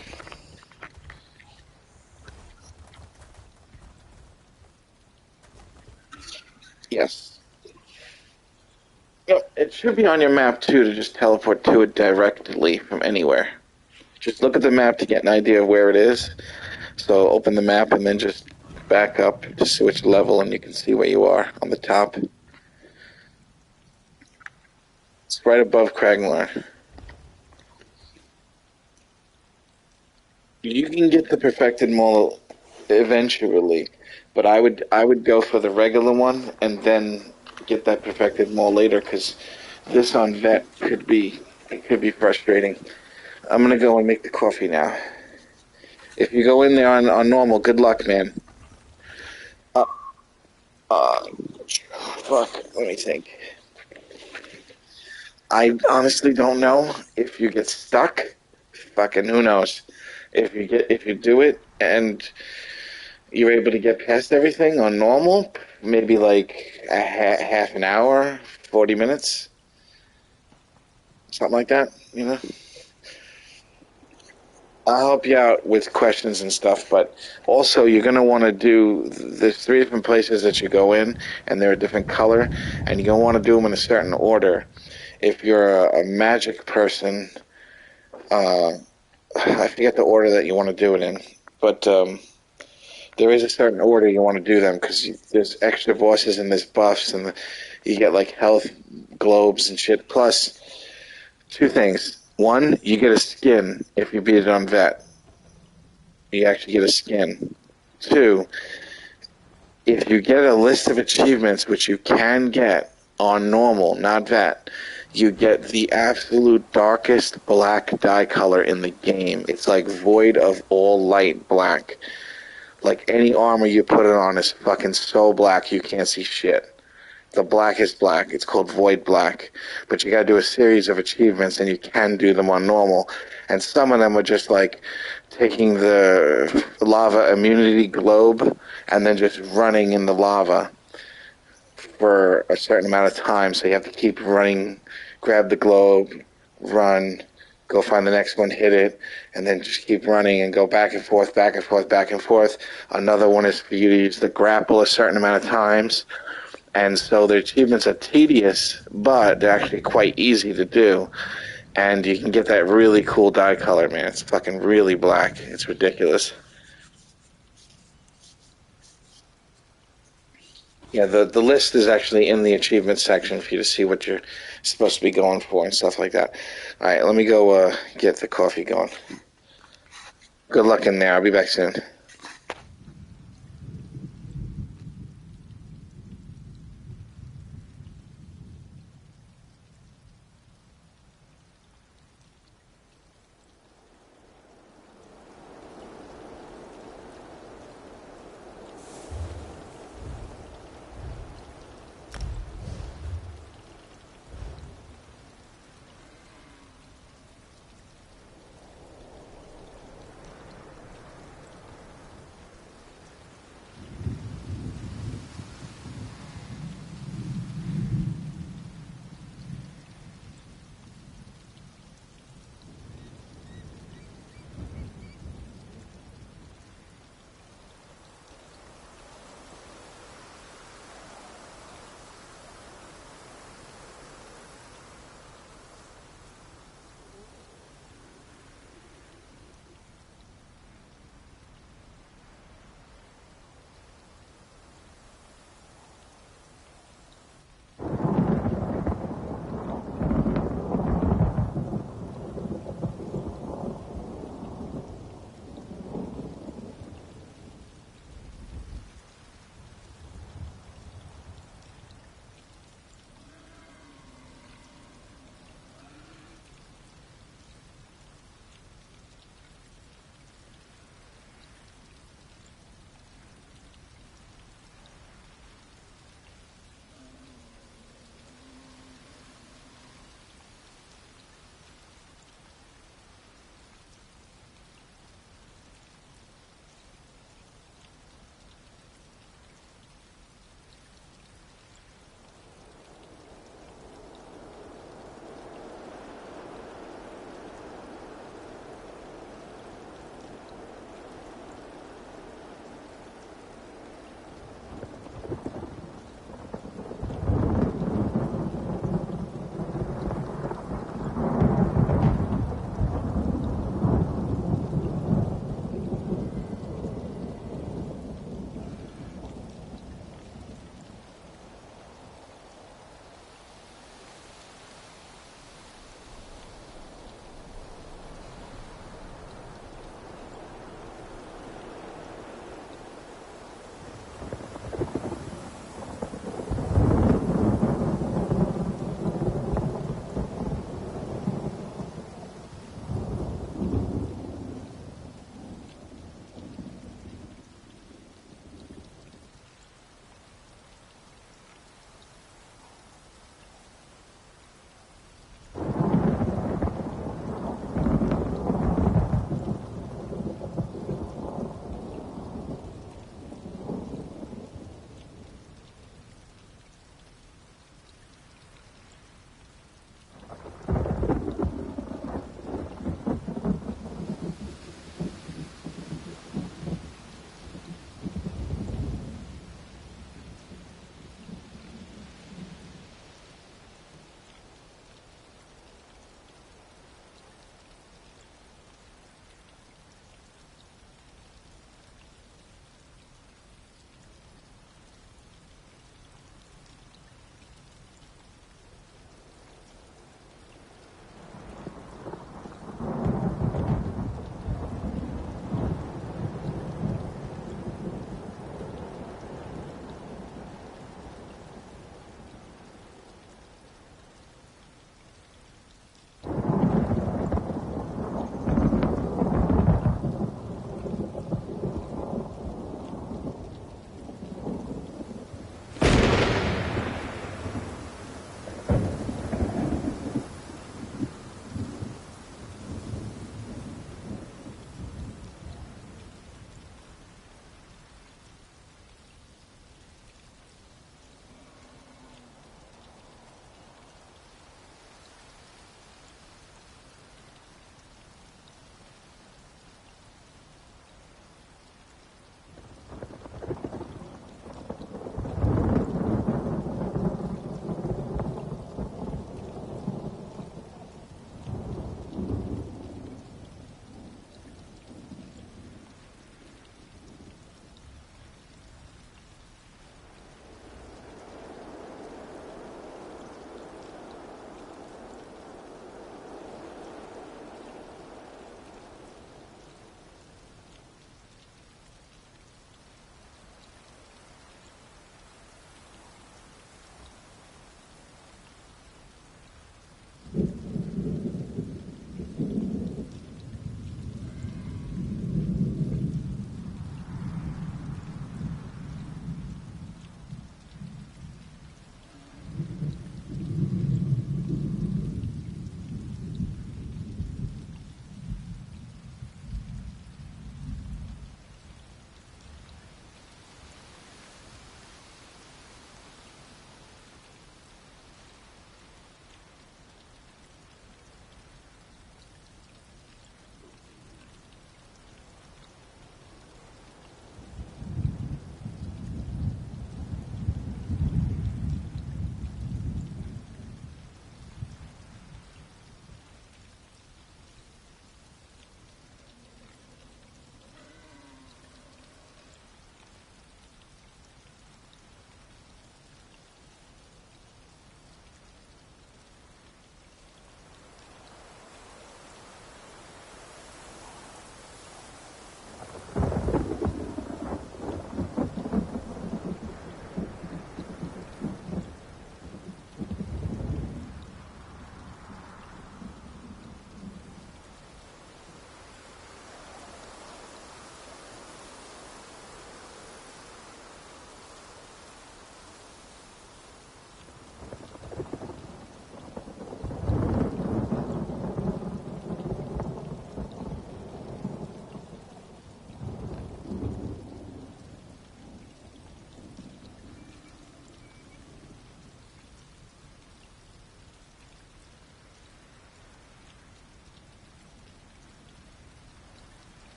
Yes. Yep, it should be on your map, too, to just teleport to it directly from anywhere. Just look at the map to get an idea of where it is. So open the map and then just back up to switch level and you can see where you are on the top. It's right above Kragnar. You can get the perfected mole eventually, but I would go for the regular one and then get that perfected mole later because this on vet could be frustrating. I'm gonna go and make the coffee now. If you go in there on normal, good luck, man. Uh, fuck. Let me think. I honestly don't know if you get stuck. Fucking who knows? If you do it and you're able to get past everything on normal, maybe like a half an hour, 40 minutes, something like that. You know. I'll help you out with questions and stuff, but also you're going to want to do, there's 3 different places that you go in, and they're a different color, and you're going to want to do them in a certain order. If you're a magic person, I forget the order that you want to do it in, but there is a certain order you want to do them, because there's extra bosses and there's buffs, and you get like health globes and shit. Plus, 2 things. 1, you get a skin if you beat it on vet. You actually get a skin. 2, if you get a list of achievements, which you can get on normal, not vet, you get the absolute darkest black dye color in the game. It's like void of all light black. Like any armor you put it on is fucking so black you can't see shit. The blackest black. It's called Void Black. But you gotta do a series of achievements, and you can do them on normal. And some of them are just like taking the lava immunity globe and then just running in the lava for a certain amount of time. So you have to keep running, grab the globe, run, go find the next one, hit it, and then just keep running and go back and forth, back and forth, back and forth. Another one is for you to use the grapple a certain amount of times. And so the achievements are tedious, but they're actually quite easy to do. And you can get that really cool dye color, man. It's fucking really black. It's ridiculous. Yeah, the list is actually in the achievement section for you to see what you're supposed to be going for and stuff like that. All right, let me go get the coffee going. Good luck in there. I'll be back soon.